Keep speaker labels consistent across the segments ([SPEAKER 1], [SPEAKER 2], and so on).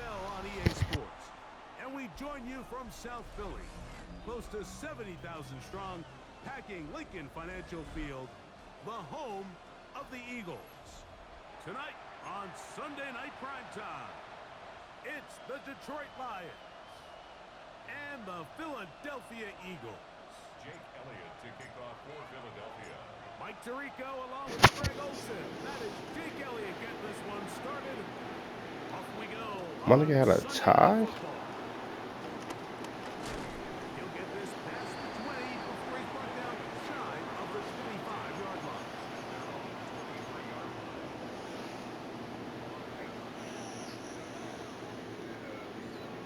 [SPEAKER 1] NFL on EA Sports. And we join you from South Philly, close to 70,000 strong, packing Lincoln Financial Field, the home of the Eagles. Tonight on Sunday Night Primetime, it's the Detroit Lions and the Philadelphia Eagles.
[SPEAKER 2] Jake Elliott to kick off for Philadelphia.
[SPEAKER 1] Mike Tirico along with Greg Olsen. That is Jake Elliott getting this one started. Off we go.
[SPEAKER 3] My nigga had a tie?
[SPEAKER 1] He'll get this past the 20 before he's brought down shy of the 25-yard line.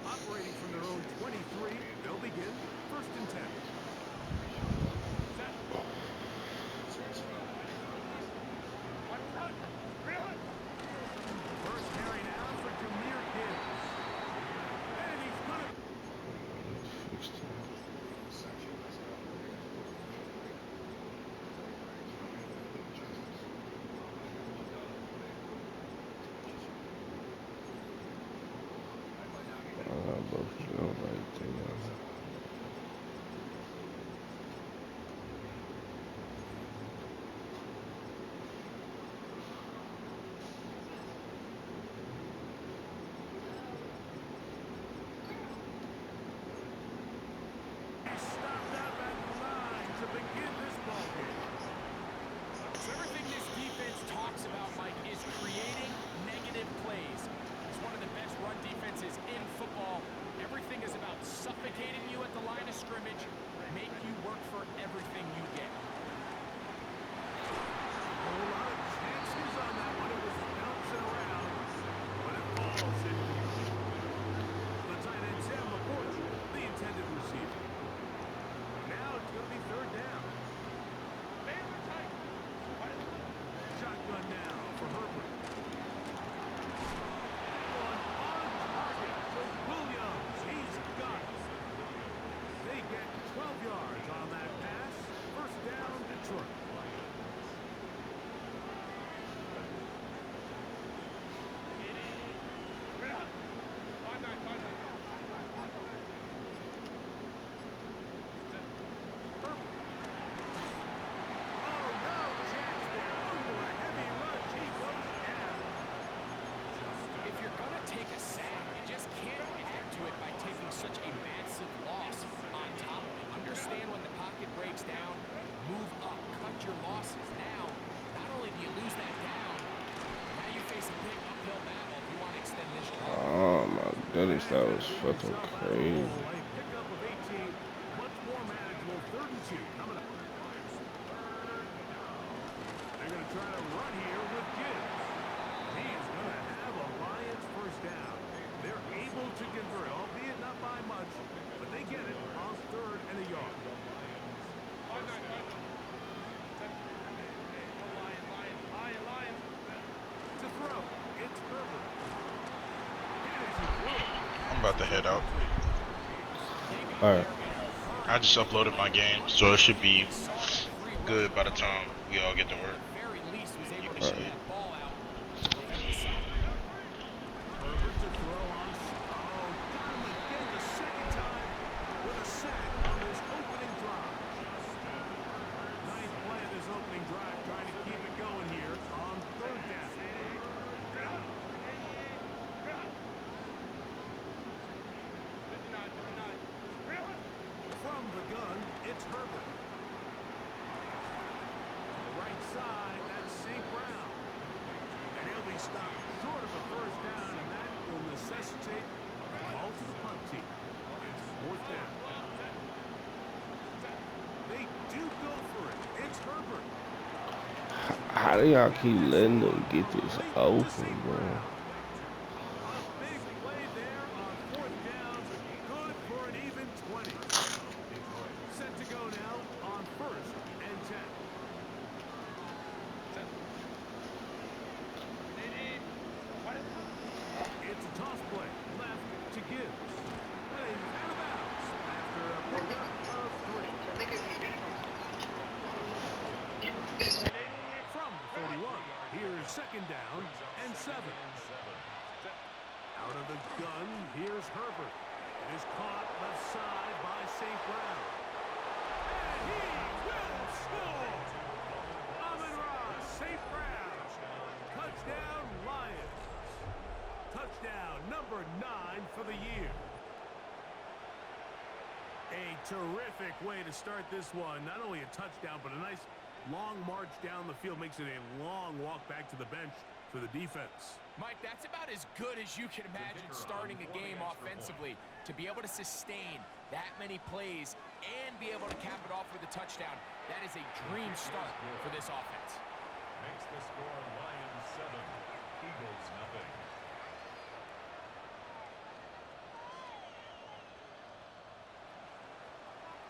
[SPEAKER 1] Operating from their own 23, they'll begin 1st and 10. First carry now for Jameer Gibbs. And he's going to... stopped up at the line to begin this ballgame.
[SPEAKER 4] So everything this defense talks about, Mike, is creating negative plays. It's one of the best run defenses in football. Everything is about suffocating you at the line of scrimmage, make you work for everything you get.
[SPEAKER 1] A whole lot of chances on that one. It was bouncing around, but it falls in. The tight end, Sam Laporte, the intended receiver. Now it's going to be 3rd down. Shotgun now for Herbert. One on target for Williams. He's got it. They get 12 yards on that pass. 1st down, Detroit.
[SPEAKER 4] If you're going to take a sack, you just can't add to it by taking such a massive loss on top of it. Understand when the pocket breaks down, move up, cut your losses. Now, not only do you lose that down, now you face a big uphill battle if you want to extend this drive.
[SPEAKER 3] Oh my goodness, that was fucking crazy.
[SPEAKER 1] A pickup of 18, much more manageable. 3rd and 2 coming up. They're going to try to run here with Gibbs. He is going to have a Lions 1st down. They're able to convert, albeit not by much, but they get it on 3rd and a yard. To throw, it's Herbert.
[SPEAKER 5] I'm about to head out.
[SPEAKER 3] Alright.
[SPEAKER 5] I just uploaded my game, so it should be good by the time we all get to work.
[SPEAKER 4] Very least was able to
[SPEAKER 5] Alright.
[SPEAKER 4] get that ball out.
[SPEAKER 1] Herbert to throw on. Oh, got him again the 2nd time with a sack on this opening drive. Nice play of this opening drive, trying to keep it going here on 3rd down. From the gun, it's Herbert. On the right side, that's St. Brown. And he'll be stopped short of a 1st down, and that will necessitate a ball to the punt team. It's 4th down. They do go for it. It's Herbert.
[SPEAKER 3] How do y'all keep letting them get this open, bro?
[SPEAKER 1] A big play there on 4th down. Good for an even 20. Set to go now on 1st and 10. It's a toss play left to Gibbs. And he's out of bounds after a pickup of 3. From the 41, here's 2nd down and 7. Out of the gun, here's Herbert. It is caught left side by St. Brown. And he will score! Amon-Ra St. Brown. Touchdown, Lions. Touchdown number 9 for the year. A terrific way to start this one. Not only a touchdown, but a nice long march down the field. Makes it a long walk back to the bench for the defense.
[SPEAKER 4] Mike, that's about as good as you can imagine starting a game offensively. To be able to sustain that many plays and be able to cap it off with a touchdown, that is a dream start for this offense.
[SPEAKER 2] Makes the score Lions 7, Eagles nothing.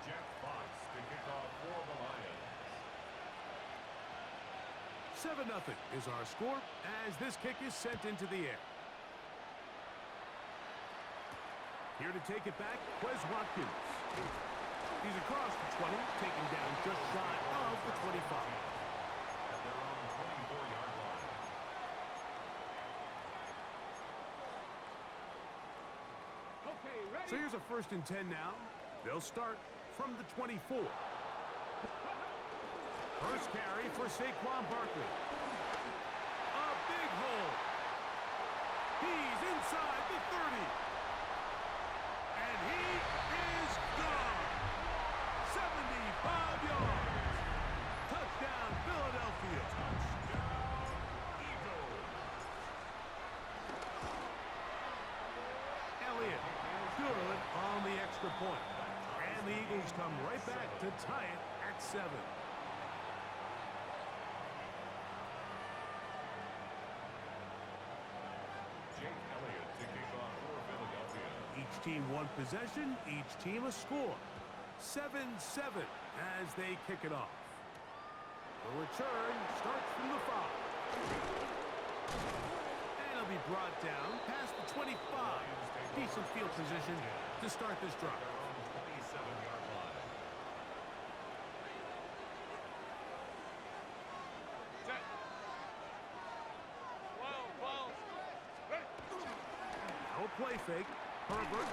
[SPEAKER 2] Jack Fox to kick off for the Lions.
[SPEAKER 1] 7-0 is our score as this kick is sent into the air. Here to take it back, Wes Watkins. He's across the 20, taken down just shy of the 25.
[SPEAKER 2] At their own 24-yard line.
[SPEAKER 1] So here's a 1st and 10 now. They'll start from the 24. First carry for Saquon Barkley. A big hole. He's inside the 30. And he is gone. 75 yards. Touchdown, Philadelphia.
[SPEAKER 2] Touchdown, Eagles.
[SPEAKER 1] Elliott, good on the extra point. And the Eagles come right back to tie it at 7.
[SPEAKER 2] Jake Elliott to kick off for Philadelphia.
[SPEAKER 1] Each team one possession, each team a score. 7-7 as they kick it off. The return starts from the 5. And it'll be brought down past the 25. Decent field position to start this drive.
[SPEAKER 2] Their own 27-yard line.
[SPEAKER 1] Now a play fake. Herbert.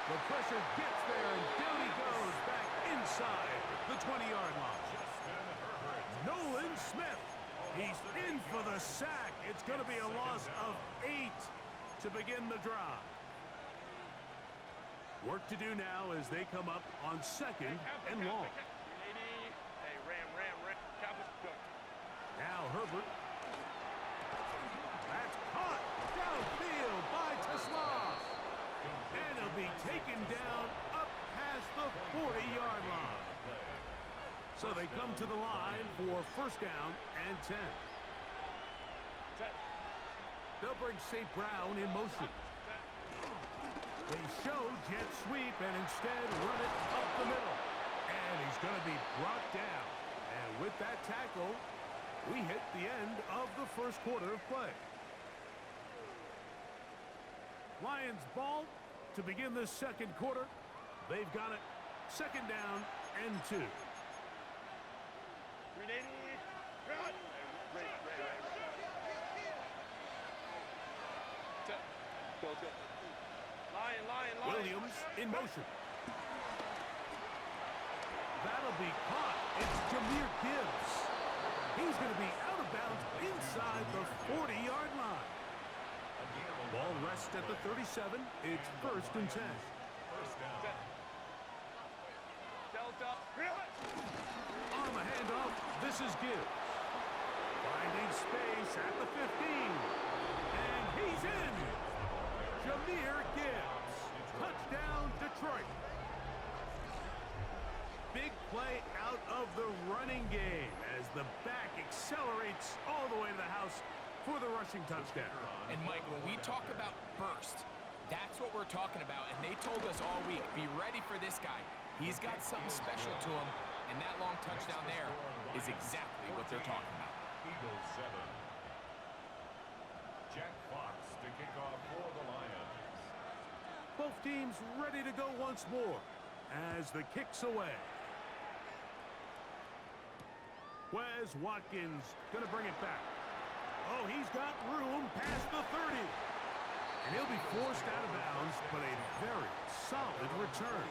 [SPEAKER 1] The pressure gets there, and down he goes back inside the 20-yard line.
[SPEAKER 2] Justin Herbert.
[SPEAKER 1] Nolan Smith. He's in for the sack. It's going to be a loss of 8 to begin the drive. Work to do now as they come up on 2nd and long. Now Herbert. That's caught downfield by Tesla. And he'll be taken down up past the 40-yard line. So they come to the line for 1st down and 10. They'll bring St. Brown in motion. They show jet sweep and instead run it up the middle. And he's going to be brought down. And with that tackle, we hit the end of the 1st quarter of play. Lions ball to begin the 2nd quarter. They've got it 2nd down and 2. Williams in motion. That'll be caught. It's Jahmyr Gibbs. He's going to be out of bounds inside the 40-yard line. Ball rests at the 37. It's 1st and 10.
[SPEAKER 2] First down.
[SPEAKER 1] On the handoff, this is Gibbs. Finding space at the 15. And he's in. Jahmyr Gibbs. Touchdown, Detroit. Big play out of the running game as the back accelerates all the way to the house for the rushing touchdown.
[SPEAKER 4] And Mike, when we talk about burst, that's what we're talking about. And they told us all week, be ready for this guy. He's got something special to him. And that long touchdown there is exactly what they're talking about.
[SPEAKER 2] Eagles 7. Jack Fox to kick off for the Lions.
[SPEAKER 1] Both teams ready to go once more as the kick's away. Wes Watkins going to bring it back. Oh, he's got room past the 30. And he'll be forced out of bounds, but a very solid return.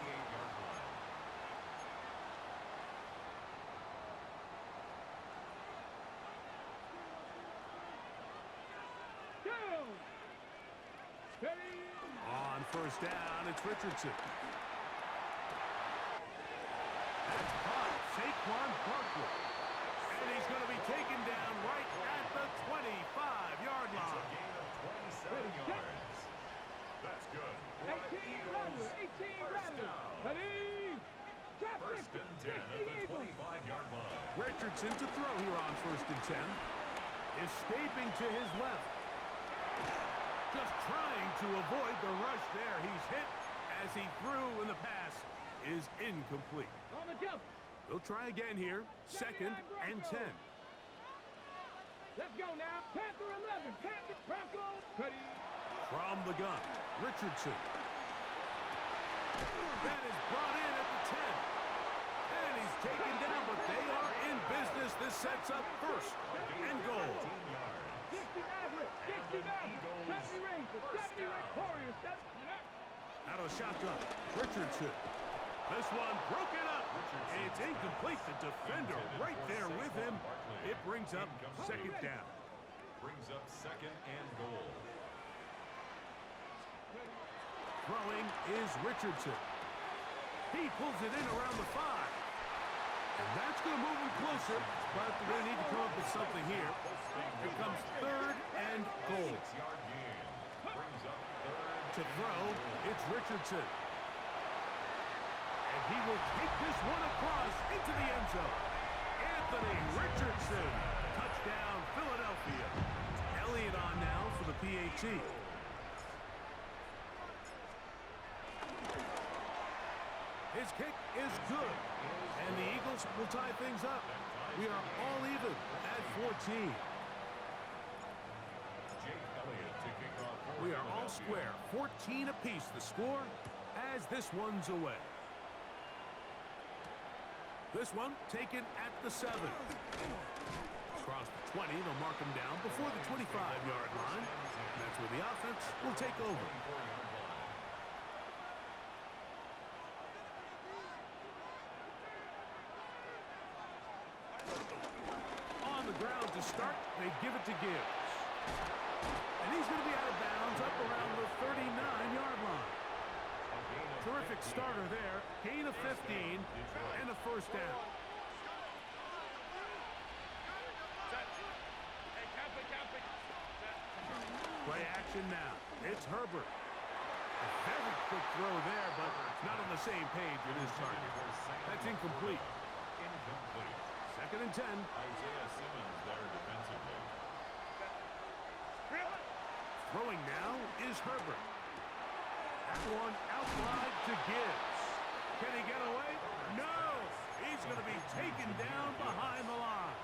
[SPEAKER 1] On first down, it's Richardson. That's caught, Saquon Barkley. And he's going to be taken down right at the 25-yard line.
[SPEAKER 2] Gain of 27 yards. That's good.
[SPEAKER 6] 18 runners, 18 runners. Ready?
[SPEAKER 2] First and 10 at the 25-yard line.
[SPEAKER 1] Richardson to throw here on first and 10. Escaping to his left. Just trying to avoid the rush there. He's hit as he threw, and the pass is incomplete.
[SPEAKER 6] On the jump.
[SPEAKER 1] They'll try again here. Second and 10.
[SPEAKER 6] Let's go now. Panther 11. Panther Broncos. Ready?
[SPEAKER 1] From the gun, Richardson. That is brought in at the 10. And he's taken down, but they are in business. This sets up first and goal.
[SPEAKER 6] 60 Maverick. 60 Maverick. 70 Rangers. 70 Warriors.
[SPEAKER 1] Out of shotgun, Richardson. This one broken up. It's incomplete. The defender right there with him. It brings up second down.
[SPEAKER 2] Brings up second and goal.
[SPEAKER 1] Throwing is Richardson. He pulls it in around the 5. And that's going to move him closer, but they're going to need to come up with something here. Here comes third and goal.
[SPEAKER 2] 6-yard gain. Brings up third.
[SPEAKER 1] To throw, it's Richardson. And he will take this one across into the end zone. Anthony Richardson. Touchdown, Philadelphia. Elliott on now for the PAT. His kick is good. And the Eagles will tie things up. We are all even at 14. We are all square. 14 apiece the score as this one's away. This one taken at the 7. Across the 20, they'll mark him down before the 25-yard line. And that's where the offense will take over. On the ground to start, they give it to Gibbs. And he's going to be out of bounds up around the 39-yard line. Terrific starter there. Gain of 15 and a first down. Play action now. It's Herbert. A very quick throw there, but not on the same page with his target. That's incomplete. Second and 10.
[SPEAKER 2] Isaiah Simmons there defensively.
[SPEAKER 1] Throwing now is Herbert. That one out wide to Gibbs. Can he get away? No! He's going to be taken down behind the line.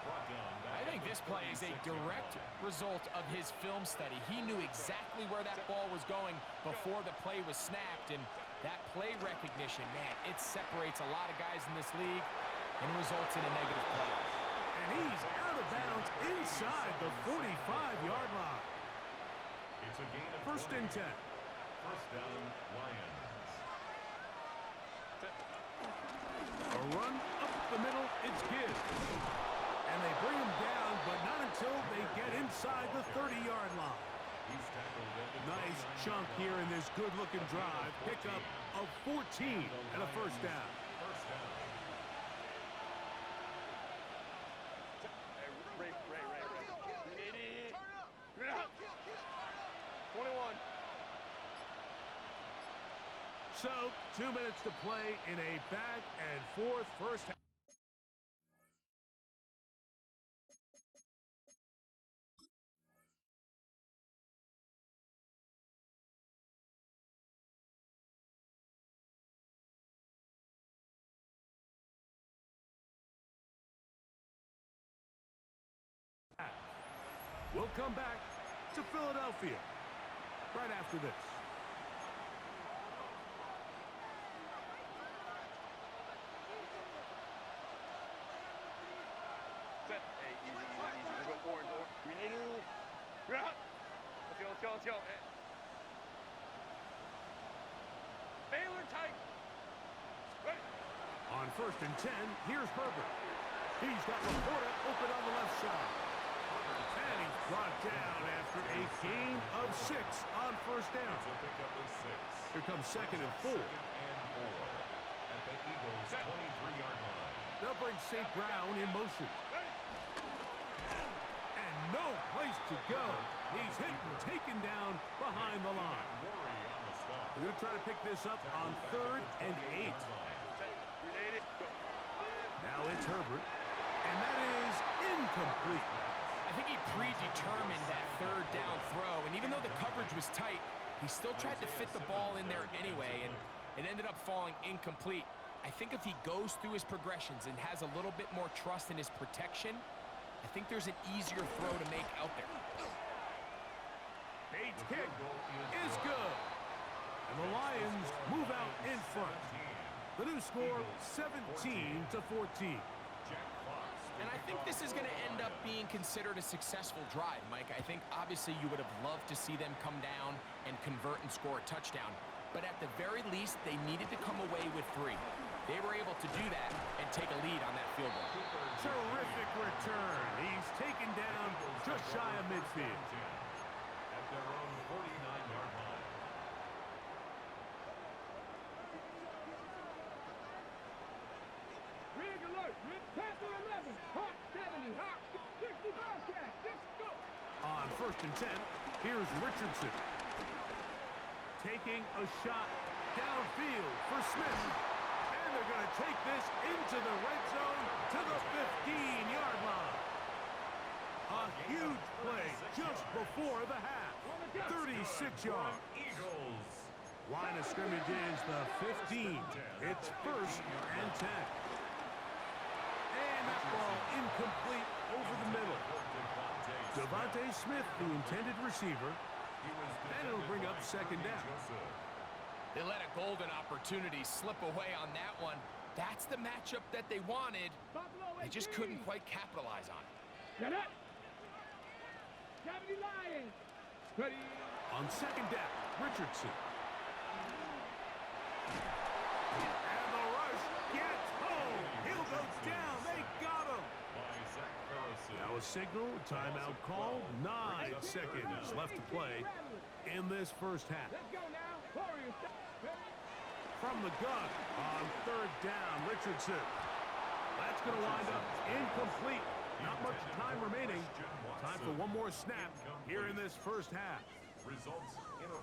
[SPEAKER 4] I think this play is a direct result of his film study. He knew exactly where that ball was going before the play was snapped, and that play recognition, man, it separates a lot of guys in this league and results in a negative play.
[SPEAKER 1] And he's out of bounds inside the 45-yard line.
[SPEAKER 2] It's a gain of
[SPEAKER 1] First and 10.
[SPEAKER 2] First down, Lions.
[SPEAKER 1] A run up the middle, it's Gibbs. And they bring him down, but not until they get inside the 30-yard line.
[SPEAKER 2] He's tackled at the
[SPEAKER 1] Nice chunk here in this good-looking drive. Pickup of 14 and a first down.
[SPEAKER 2] first down.
[SPEAKER 1] So, 2 minutes to play in a back-and-forth first half. We'll come back to Philadelphia right after this.
[SPEAKER 6] Let's go.
[SPEAKER 1] first and 10, here's Herbert. He's got Laporta open on the left side. And he's brought down after a gain of 6 on first down.
[SPEAKER 2] So pick up the 6.
[SPEAKER 1] Here comes second and 4.
[SPEAKER 2] Second and 4 at the Eagles' 23-yard line.
[SPEAKER 1] They'll bring St. Brown in motion. And no place to go. He's hit and taken down behind the line.
[SPEAKER 2] Worry on the stop.
[SPEAKER 1] We're going to try to pick this up on third and 8. Now it's Herbert. And that is incomplete.
[SPEAKER 4] I think he predetermined that third down throw, and even though the coverage was tight, he still tried to fit the ball in there anyway, and it ended up falling incomplete. I think if he goes through his progressions and has a little bit more trust in his protection, I think there's an easier throw to make out there.
[SPEAKER 1] Bates' kick is good. And the Lions move out in front. The new score, 17-14.
[SPEAKER 4] And I think this is going to end up being considered a successful drive, Mike. I think obviously you would have loved to see them come down and convert and score a touchdown. But at the very least, they needed to come away with 3. They were able to do that and take a lead on that field goal.
[SPEAKER 1] Terrific return. He's taken down just shy of midfield.
[SPEAKER 2] At their own 49-yard line.
[SPEAKER 6] Rig alert. Panther 11. Hawk 70. Hawk 60 Bobcat. Let's go.
[SPEAKER 1] On first and 10, here's Richardson. Taking a shot downfield for Smith. And they're going to take this into the red zone to the 15-yard line. A huge play just before the half. 36 yards.
[SPEAKER 2] Eagles.
[SPEAKER 1] Line of scrimmage is the 15. It's first and 10. And that ball incomplete over the middle. Devontae Smith, the intended receiver. And it'll bring up second down.
[SPEAKER 4] They let a golden opportunity slip away on that one. That's the matchup that they wanted. They just couldn't quite capitalize on it.
[SPEAKER 6] Get up. 70 Lions. Ready.
[SPEAKER 1] On second down, Richardson. And the rush gets home. He'll go down. They got him. Now a signal, timeout call. 9 seconds left to play in this first half.
[SPEAKER 6] Let's go now. Warriors.
[SPEAKER 1] From the gun on third down, Richardson. That's going to wind up incomplete. Not much time remaining. Time for one more snap here in this first half.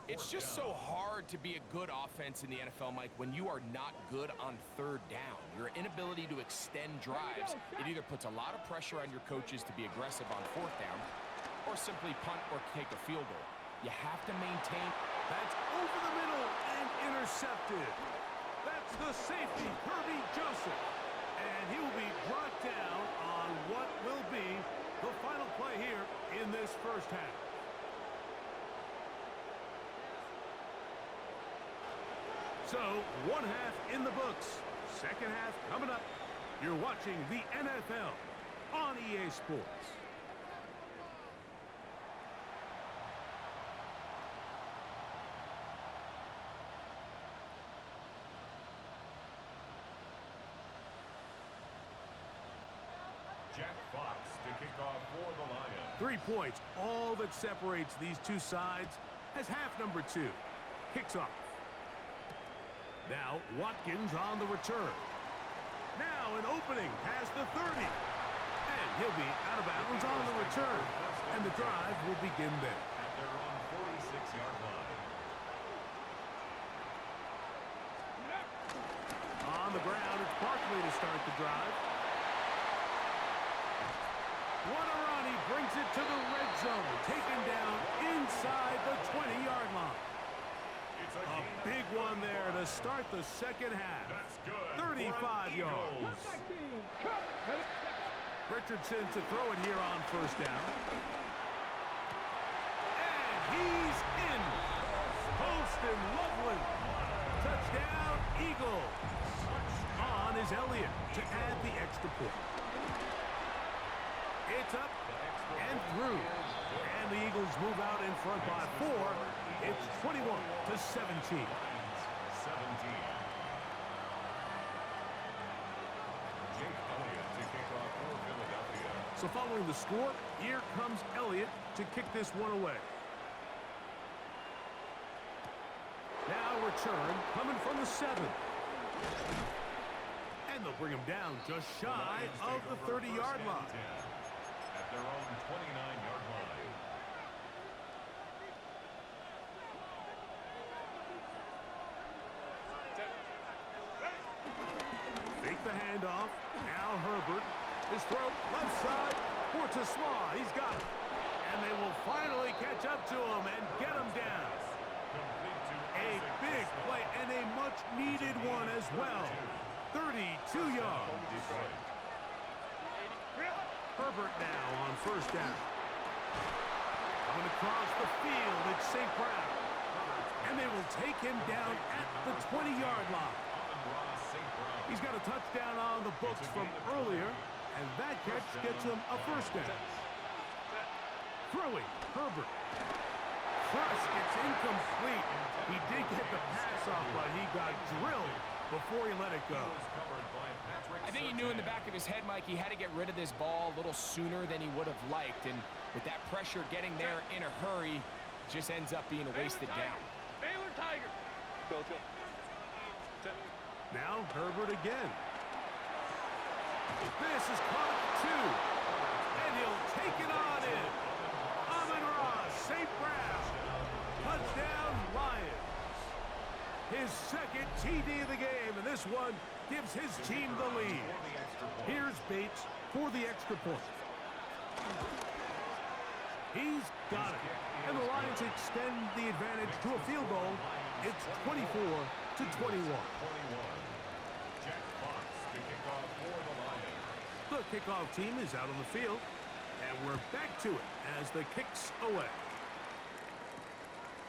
[SPEAKER 4] It's just so hard to be a good offense in the NFL, Mike, when you are not good on third down. Your inability to extend drives, it either puts a lot of pressure on your coaches to be aggressive on fourth down or simply punt or take a field goal. You have to maintain.
[SPEAKER 1] That's over the middle and intercepted. That's the safety, Kirby Joseph. And he will be brought down on what will be the final play here in this first half. So, one half in the books. Second half coming up. You're watching the NFL on EA Sports.
[SPEAKER 2] Jack Fox to kick off for the Lions.
[SPEAKER 1] 3 points, all that separates these two sides as half number 2 kicks off. Now Watkins on the return. Now an opening past the 30. And he'll be out of bounds on the return. And the drive will begin there.
[SPEAKER 2] At their own 46-yard line.
[SPEAKER 1] On the ground, it's Barkley to start the drive. What a run, he brings it to the red zone. Taken down inside the 20-yard line. A big one there to start the second half.
[SPEAKER 2] That's good.
[SPEAKER 1] 35 yards. Richardson to throw it here on first down. And he's in. Poston Loveland. Touchdown, Eagles. On is Elliott to add the extra point. It's up and through. And the Eagles move out in front by 4. It's 21-17. So following the score, here comes Elliott to kick this one away. Now return coming from the 7. And they'll bring him down just shy of the 30-yard line.
[SPEAKER 2] At their own 29-yard line.
[SPEAKER 1] Fake the handoff. Now Herbert. His throw left side. Fortesma. He's got it. And they will finally catch up to him and get him down. A big play and a much-needed one as well. 32 yards. Herbert now on first down. Coming across the field, it's St. Brown. And they will take him down at the 20-yard line. He's got a touchdown on the books from earlier, and that catch gets him a first down. Throwing, Herbert. Crush, it's incomplete. He did get the pass off, but he got drilled before he let it go.
[SPEAKER 4] I think he knew in the back of his head, Mike, he had to get rid of this ball a little sooner than he would have liked. And with that pressure getting there in a hurry, just ends up being a wasted down.
[SPEAKER 6] Baylor Tiger.
[SPEAKER 1] Now Herbert again. This is caught at 2. And he'll take it on in. Amon-Ra, St. Brown. Touchdown, Lions. His second TD of the game, and this one gives his team the lead. Here's Bates for the extra point. He's got it. And the Lions extend the advantage to a field goal. It's 24-21. The kickoff team is out on the field, and we're back to it as the kicks away.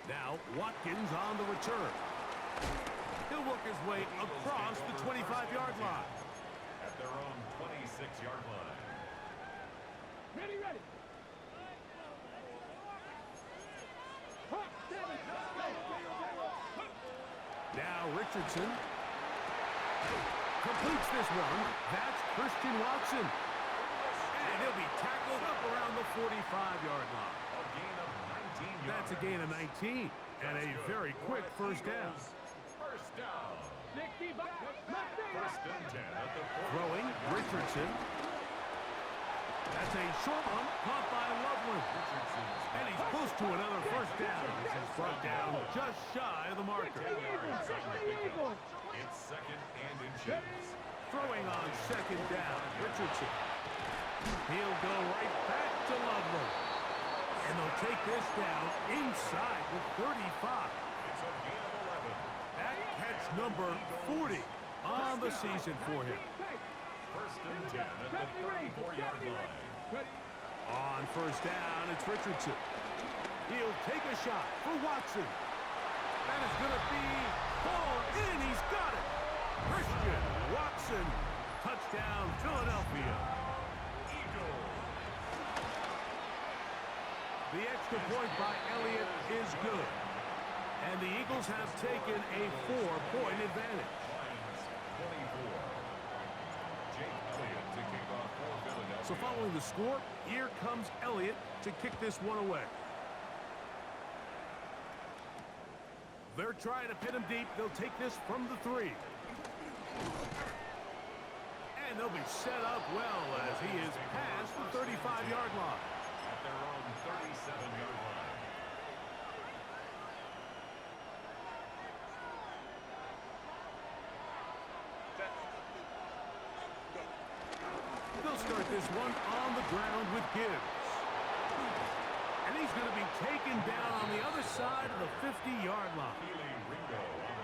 [SPEAKER 1] Now Watkins on the return. He'll work his way across the 25-yard line.
[SPEAKER 2] At their own 26-yard line.
[SPEAKER 6] Ready, ready. Hot 7.
[SPEAKER 1] Now Richardson completes this one. That's Christian Watson. And he'll be tackled up around the 45-yard line.
[SPEAKER 2] A gain of 19 yards.
[SPEAKER 1] That's a gain of 19 and a very quick first down.
[SPEAKER 2] First down.
[SPEAKER 6] 60 back.
[SPEAKER 2] First and 10 at the 40.
[SPEAKER 1] Throwing, Richardson. That's a short one caught by Loveland. And he's close to another first down. This is brought down just shy of the marker.
[SPEAKER 2] 10 yards on the pickup. It's second and inches.
[SPEAKER 1] Throwing on second down, Richardson. He'll go right back to Loveland. And they'll take this down inside the 35.
[SPEAKER 2] It's a gain of 11.
[SPEAKER 1] That catch number 40 on the season for him.
[SPEAKER 2] First and 10 at the 34-yard line.
[SPEAKER 1] On first down, it's Richardson. He'll take a shot for Watson. That is going to be hauled in. He's got it. Christian Watson. Touchdown, Philadelphia.
[SPEAKER 2] Eagles.
[SPEAKER 1] The extra point by Elliott is good. And the Eagles have taken a 4-point advantage.
[SPEAKER 2] Lions 24. Jake Elliott to kick off for Philadelphia.
[SPEAKER 1] So following the score, here comes Elliott to kick this one away. They're trying to pin him deep. They'll take this from the 3. And they'll be set up well as he is past the 35-yard line.
[SPEAKER 2] At their own 37-yard line.
[SPEAKER 1] They'll start this one on the ground with Gibbs. And he's going to be taken down on the other side of the 50-yard line.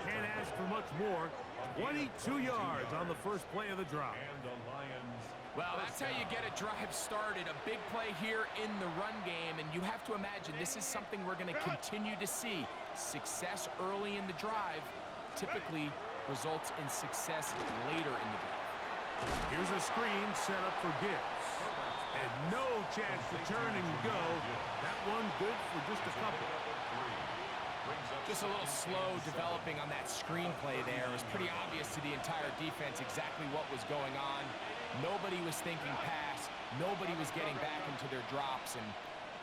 [SPEAKER 1] Can't ask for much more. 22 yards on the first play of the drive.
[SPEAKER 2] And the Lions.
[SPEAKER 4] Well, that's how you get a drive started. A big play here in the run game, and you have to imagine this is something we're going to continue to see. Success early in the drive typically results in success later in the drive.
[SPEAKER 1] Here's a screen set up for Gibbs. And no chance to turn and go. That one good for just a couple.
[SPEAKER 4] Just a little slow developing on that screenplay there. It was pretty obvious to the entire defense exactly what was going on. Nobody was thinking pass. Nobody was getting back into their drops and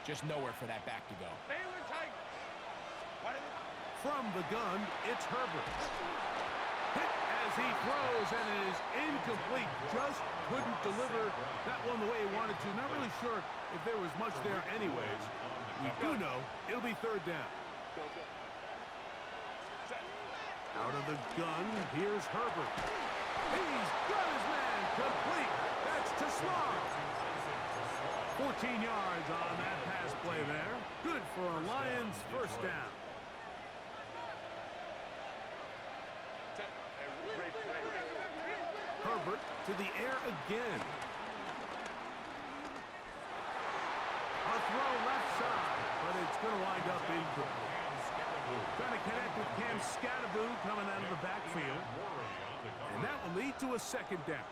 [SPEAKER 4] just nowhere for that back to go.
[SPEAKER 6] Baylor Tiger.
[SPEAKER 1] From the gun, it's Herbert. Hit as he throws, and it is incomplete. Just couldn't deliver that one the way he wanted to. Not really sure if there was much there anyways. We do know it'll be third down. Out of the gun, here's Herbert. He's got his man complete. That's to Slaw. 14 yards on that pass play there. Good for a Lions first down. Herbert to the air again. A throw left side, but it's going to wind up incomplete. Trying to connect with Cam Scatteraboo coming out of the backfield. And that will lead to a second down.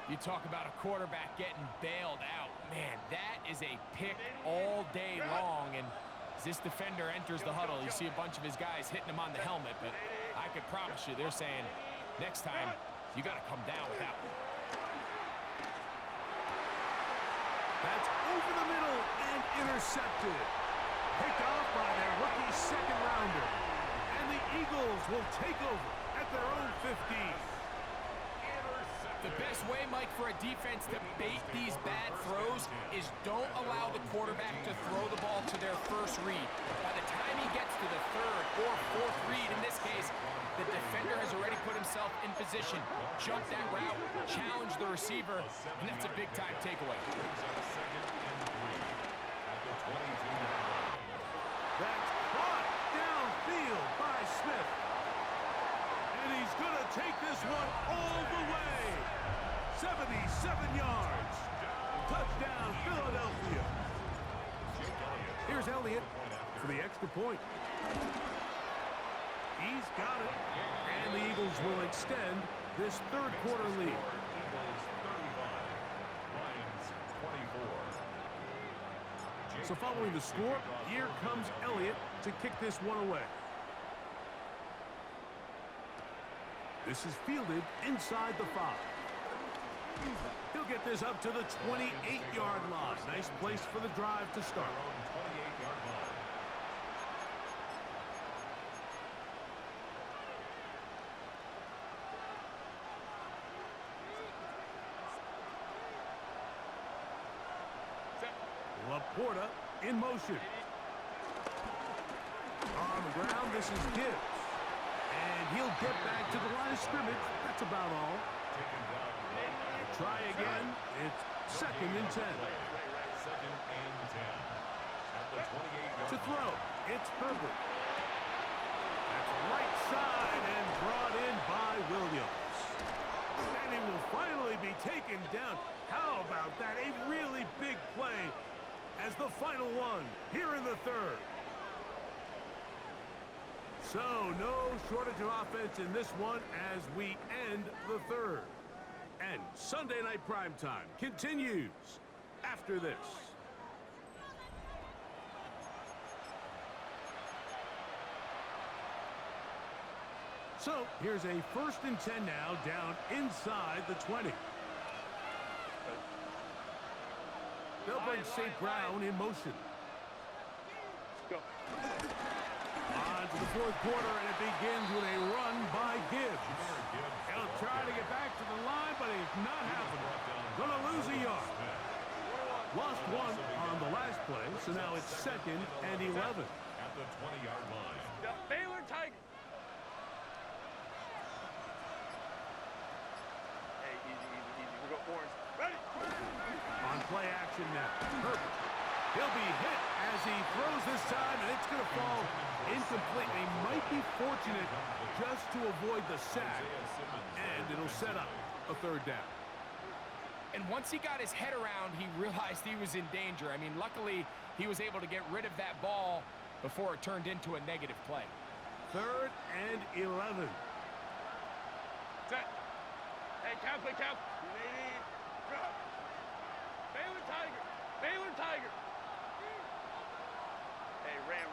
[SPEAKER 4] You talk about a quarterback getting bailed out. Man, that is a pick all day long. And as this defender enters the huddle, you see a bunch of his guys hitting him on the helmet. But I could promise you, they're saying, next time, you got to come down with that one.
[SPEAKER 1] That's over the middle and intercepted. Picked off by their rookie second rounder. And the Eagles will take over at their own 15.
[SPEAKER 4] The best way, Mike, for a defense to bait these bad throws is don't allow the quarterback to throw the ball to their first read. By the time he gets to the third or fourth read, in this case, the defender has already put himself in position, jump that route, challenge the receiver, and that's a big-time takeaway.
[SPEAKER 1] That's caught downfield by Smith. And he's going to take this one all the way. 77 yards. Touchdown, Philadelphia. Here's Elliott for the extra point. He's got it. And the Eagles will extend this third quarter lead.
[SPEAKER 2] Eagles 35, Lions 24.
[SPEAKER 1] So following the score, here comes Elliott to kick this one away. This is fielded inside the 5. He'll get this up to the 28-yard line. Nice place for the drive to start.
[SPEAKER 2] 28-yard line.
[SPEAKER 1] Laporta in motion. On the ground, this is Gibbs. And he'll get back to the line of scrimmage. That's about all. Try again. It's second and 10.
[SPEAKER 2] Second and 10. At the 28-yard
[SPEAKER 1] To throw, it's Herbert. That's right side and brought in by Williams. And he will finally be taken down. How about that? A really big play as the final one here in the third. So no shortage of offense in this one as we end the third. And Sunday Night Primetime continues after this. So here's a 1st and 10 now down inside the 20. They'll bring St. Brown in motion. On to the fourth quarter, and it begins with a run by Gibbs. He'll try to get back to the line, but it's not happening. Gonna lose a yard. Lost one on the last play, so now it's 2nd and 11.
[SPEAKER 2] At the 20-yard line.
[SPEAKER 6] The Baylor Tiger. Hey, easy. We got Orange. Ready?
[SPEAKER 1] On play action now, Herbert. He'll be hit as he throws this time, and it's going to fall incomplete. He might be fortunate just to avoid the sack, and it'll set up a third down.
[SPEAKER 4] And once he got his head around, he realized he was in danger. I mean, luckily, he was able to get rid of that ball before it turned into a negative play.
[SPEAKER 1] 3rd and 11.
[SPEAKER 6] Set. Hey, count. Baylor Tiger. Baylor Tiger. Hey, ram.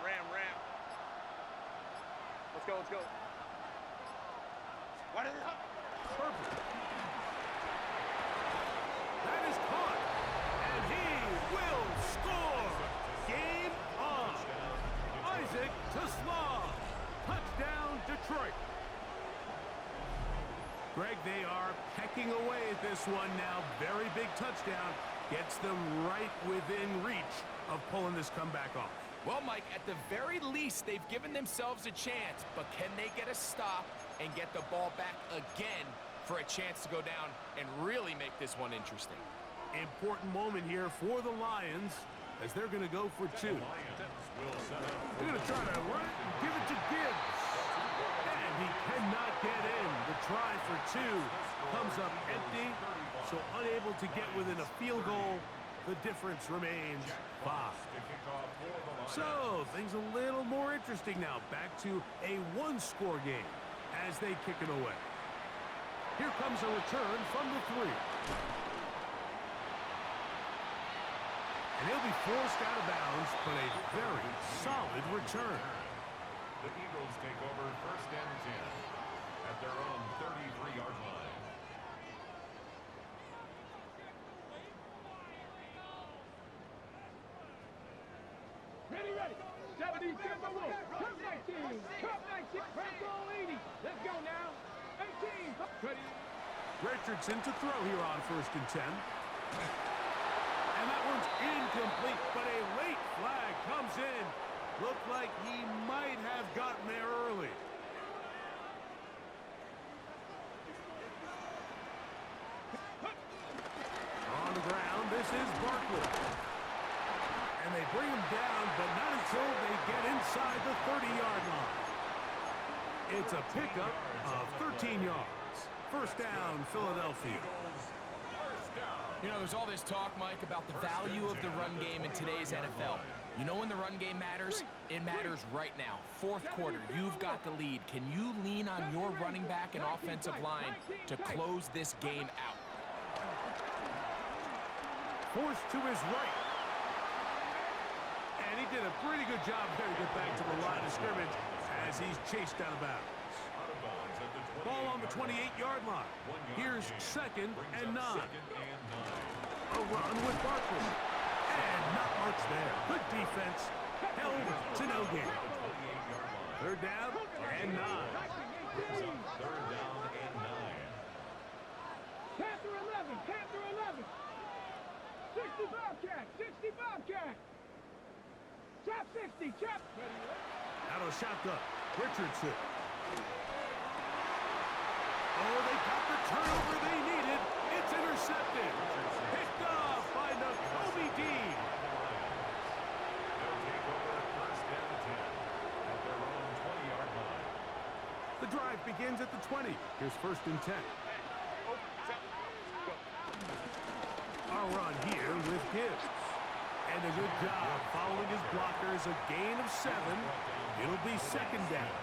[SPEAKER 6] Let's go. What is it?
[SPEAKER 1] Herbert. That is caught. And he will score. Game on. Isaac to Slaw. Touchdown, Detroit. Greg, they are pecking away at this one now. Very big touchdown. Gets them right within reach of pulling this comeback off.
[SPEAKER 4] Well, Mike, at the very least, they've given themselves a chance, but can they get a stop and get the ball back again for a chance to go down and really make this one interesting?
[SPEAKER 1] Important moment here for the Lions as they're going to go for two. They're going to try to run it and give it to Gibbs. And he cannot get in. The try for two comes up empty, so unable to get within a field goal. The difference remains 5. So, things a little more interesting now. Back to a one-score game as they kick it away. Here comes a return from the 3. And he'll be forced out of bounds, but a very solid return.
[SPEAKER 2] The Eagles take over 1st and 10 at their own 33-yard line.
[SPEAKER 6] Ready, ready. 70, Tempo Wolf. Cup 19. Cup 19. Press all 80. Let's go now. 18. Ready.
[SPEAKER 1] Richardson to throw here on 1st and 10. And that one's incomplete, but a late flag comes in. Looked like he might have gotten there early. On the ground, this is Barkley. And they bring him down, but not until they get inside the 30-yard line. It's a pickup of 13 yards. 1st down, Philadelphia.
[SPEAKER 4] You know, there's all this talk, Mike, about the value of the run game in today's NFL. You know when the run game matters? It matters right now. 4th quarter, you've got the lead. Can you lean on your running back and offensive line to close this game out?
[SPEAKER 1] Forced to his right. And he did a pretty good job there to get back to the line of scrimmage as he's chased out of bounds. Ball on the 28-yard line. Here's 2nd and 9. A run with Barkley. And not much there. Good defense. Held to no gain. 3rd down and 9.
[SPEAKER 2] 3rd down and 9.
[SPEAKER 6] Panther 11. Panther 11. 60 Bobcat. 60 Bobcat. Chop 60. Chop.
[SPEAKER 1] Out of shotgun. Richardson. Oh, they got the turnover they needed. It's intercepted. Picked off by Nakobe Dean.
[SPEAKER 2] They'll take over 1st and 10 at their own 20-yard line.
[SPEAKER 1] The drive begins at the 20. Here's 1st and 10. A run here with Gibbs. And a good job following his blockers. A gain of 7. It'll be 2nd down.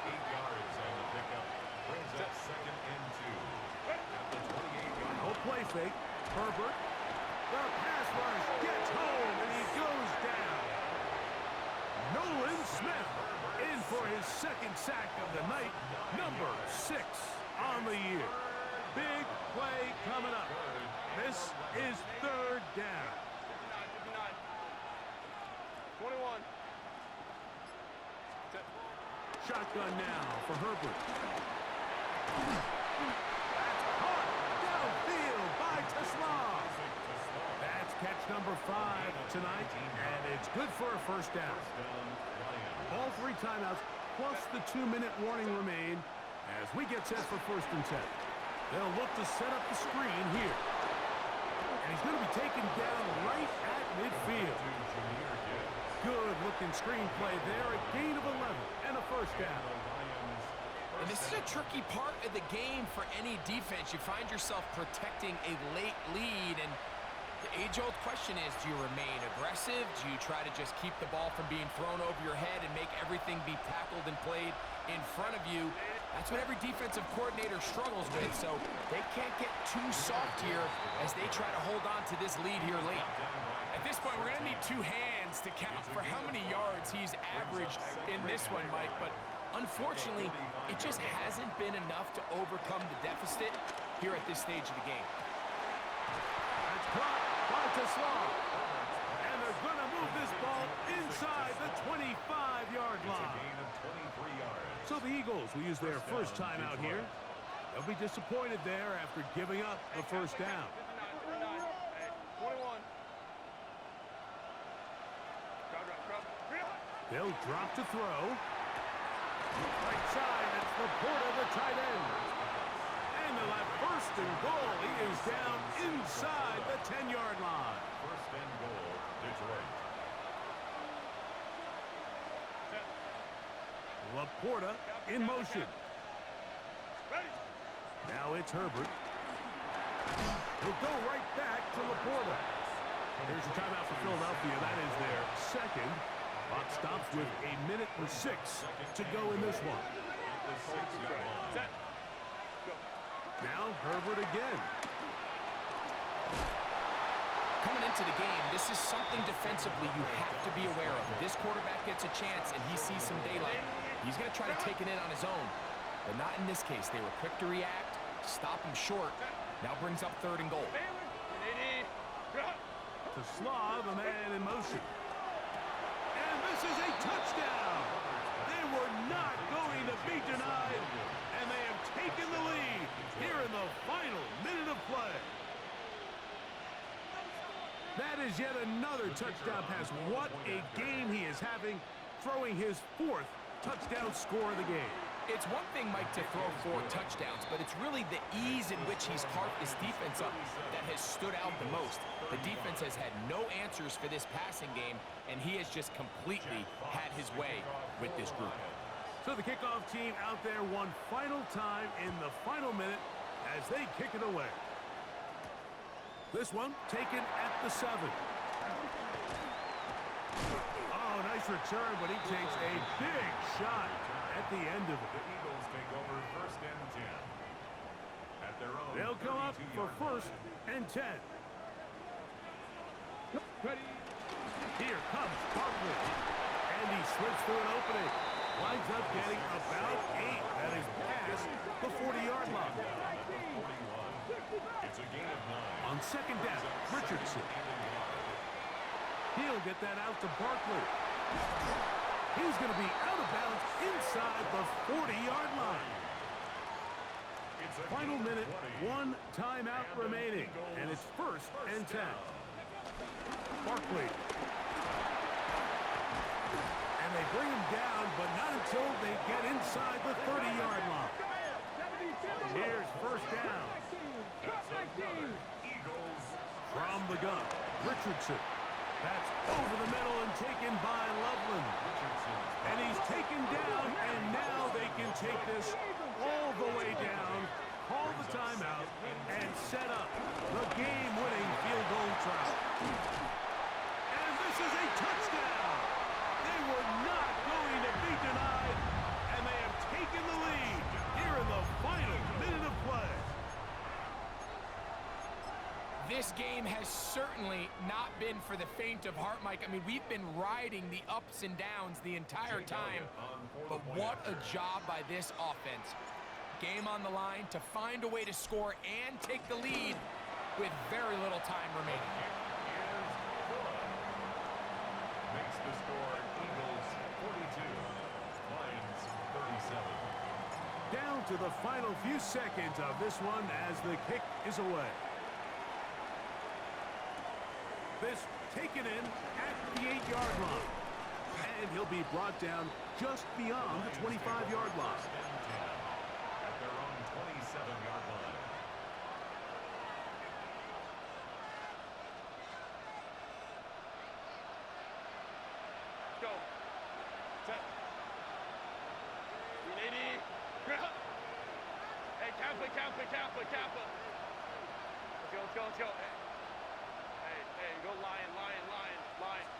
[SPEAKER 2] 8 yards on the pickup. Brings up 2nd and 2 at the 28-yard line.
[SPEAKER 1] No play fake. Herbert. The pass rush gets home and he goes down. Nolan Smith in for his 2nd sack of the night. Number 6 on the year. Big play coming up. This is 3rd down.
[SPEAKER 4] 21.
[SPEAKER 1] Shotgun now for Herbert. That's caught downfield by Tesla. That's catch number 5 tonight, and it's good for a 1st down. All 3 timeouts, plus the 2-minute warning remain as we get set for 1st and 10. They'll look to set up the screen here. And he's going to be taken down right at midfield. Good-looking screenplay there, a gain of 11 and a 1st down.
[SPEAKER 4] And this is a tricky part of the game for any defense. You find yourself protecting a late lead, and the age-old question is, do you remain aggressive? Do you try to just keep the ball from being thrown over your head and make everything be tackled and played in front of you? That's what every defensive coordinator struggles with, so they can't get too soft here as they try to hold on to this lead here late. At this point, we're going to need 2 hands to count for how many yards he's averaged in this one, Mike, but unfortunately, it just hasn't been enough to overcome the deficit here at this stage of the game.
[SPEAKER 1] caught by Tesla. And they're going to move this ball inside the 25-yard
[SPEAKER 2] It's a
[SPEAKER 1] line.
[SPEAKER 2] gain of 23 yards.
[SPEAKER 1] So the Eagles will use their first timeout here. They'll be disappointed there after giving up the first down. They'll drop to throw. Right side, it's Laporta, the tight end. And they'll have first and goal. He is down inside the 10-yard line.
[SPEAKER 2] First and goal, Detroit.
[SPEAKER 1] Laporta in motion. Now it's Herbert. He'll go right back to Laporta. Here's a timeout for Philadelphia. That is their second. Clock stops with 1:06 to go in this one. Now Herbert again.
[SPEAKER 4] Coming into the game, this is something defensively you have to be aware of. This quarterback gets a chance and he sees some daylight. He's going to try to take it in on his own. But not in this case. They were quick to react, stop him short. Now brings up third and goal.
[SPEAKER 1] To Slaw, the man in motion. And this is a touchdown. They were not going to be denied. And they have taken the lead here in the final minute of play. That is yet another touchdown pass. What a game he is having, throwing his fourth touchdown score of the game.
[SPEAKER 4] It's one thing, Mike, to throw 4 touchdowns, but it's really the ease in which he's carved this defense up that has stood out the most. The defense has had no answers for this passing game, and he has just completely had his way with this group.
[SPEAKER 1] So the kickoff team out there one final time in the final minute as they kick it away. This one taken at the 7. Oh, nice return, but he takes a big shot at the end of it.
[SPEAKER 2] The Eagles take over first and 10. At their own
[SPEAKER 1] They'll come up for
[SPEAKER 2] 32-yard
[SPEAKER 1] first and 10.
[SPEAKER 6] Ready?
[SPEAKER 1] Here comes Barkley. And he slips through an opening. Winds up getting about 8. That is past the 40-yard line.
[SPEAKER 2] It's a gain of 9.
[SPEAKER 1] On second down, Richardson. He'll get that out to Barkley. He's going to be out of bounds inside the 40-yard line. Final minute, 1 timeout remaining, and it's first and 10. Barkley. And they bring him down, but not until they get inside the 30-yard line. Here's first down.
[SPEAKER 2] Eagles
[SPEAKER 1] From the gun, Richardson. That's over the middle and taken by Loveland. And he's taken down, and now they can take this all the way down, call the timeout, and set up the game-winning field goal try. And this is a touchdown. They were not going to be denied, and they have taken the lead here in the final minute of play.
[SPEAKER 4] This game has certainly not been for the faint of heart, Mike. I mean, we've been riding the ups and downs the entire time, but what a job by this offense. Game on the line to find a way to score and take the lead with very little time remaining.
[SPEAKER 2] makes the score Eagles 42, Lions 37.
[SPEAKER 1] Down to the final few seconds of this one as the kick is away. This taken in at the 8-yard line. And he'll be brought down just beyond the 25-yard line.
[SPEAKER 2] At their own 27-yard line.
[SPEAKER 6] Go. Set. 380. Hey, careful. Let's go. Hey, go lion.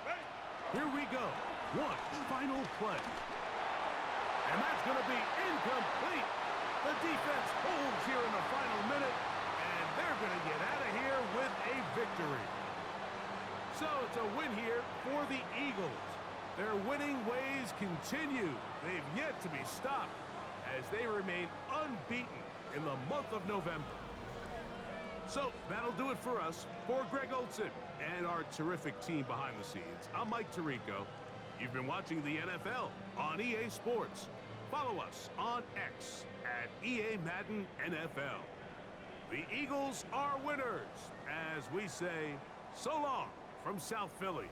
[SPEAKER 6] Ready?
[SPEAKER 1] Here we go. One final play. And that's going to be incomplete. The defense holds here in the final minute, and they're going to get out of here with a victory. So it's a win here for the Eagles. Their winning ways continue. They've yet to be stopped as they remain unbeaten in the month of November. So that'll do it for us. For Greg Olson and our terrific team behind the scenes, I'm Mike Tirico. You've been watching the NFL on EA Sports. Follow us on X at EA Madden NFL. The Eagles are winners, as we say, so long from South Philly.